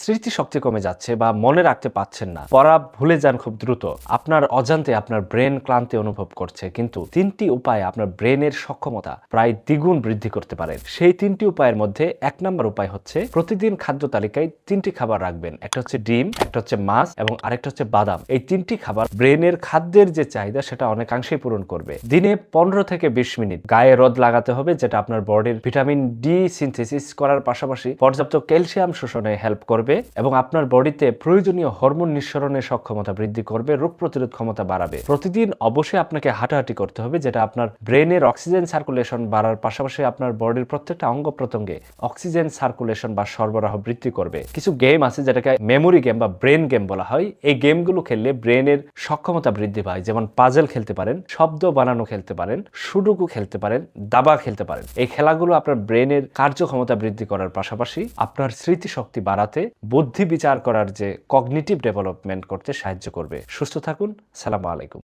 স্মৃতিশক্তি কমে যাচ্ছে বা মনে রাখতে পাচ্ছেন না, পড়া ভুলে যান খুব দ্রুত, আপনার অজান্তে আপনার ব্রেন ক্লান্তি অনুভব করছে, কিন্তু 3টি উপায় আপনার ব্রেনের সক্ষমতা প্রায় দ্বিগুণ বৃদ্ধি করতে পারেন। সেই 3টি উপায়ের মধ্যে 1 নম্বর উপায় হচ্ছে প্রতিদিন খাদ্য তালিকায় 3টি খাবার রাখবেন। একটা হচ্ছে ডিম, একটা হচ্ছে মাছ এবং আরেকটা হচ্ছে বাদাম। এই 3টি খাবার ব্রেনের খাদ্যের যে চাহিদা সেটা অনেকাংশেই পূরণ করবে। দিনে 15 থেকে 20 মিনিট গায়ে রোদ লাগাতে হবে, যেটা আপনার বডির ভিটামিন ডি সিনথেসিস করার পাশাপাশি পর্যাপ্ত ক্যালসিয়াম শোষণে হেল্প করবে এবং আপনার বডিতে প্রয়োজনীয় হরমোন নিঃসরণের সক্ষমতা বৃদ্ধি করবে, রোগ প্রতিরোধ ক্ষমতা বাড়াবে। প্রতিদিন অবশ্যই আপনাকে হাঁটাহাঁটি করতে হবে, যেটা আপনার ব্রেনের অক্সিজেন সার্কুলেশন বাড়ার পাশাপাশি আপনার বডির প্রত্যেকটা অঙ্গ প্রত্যঙ্গে অক্সিজেন সার্কুলেশন বা সরবরাহ বৃদ্ধি করবে। কিছু গেম আছে যেটাকে মেমোরি গেম বা ব্রেন গেম বলা হয়। এই গেমগুলো খেললে ব্রেনের সক্ষমতা বৃদ্ধি পায়, যেমন পাজল খেলতে পারেন, শব্দ বানানো খেলতে পারেন, সুডুকু খেলতে পারেন, দাবা খেলতে পারেন। এই খেলাগুলো আপনার ব্রেনের কার্যক্ষমতা বৃদ্ধি করার পাশাপাশি আপনার স্মৃতিশক্তি বাড়াতে, বুদ্ধি বিচার করার যে কগনিটিভ ডেভেলপমেন্ট করতে সাহায্য করবে। সুস্থ থাকুন। সালামু আলাইকুম।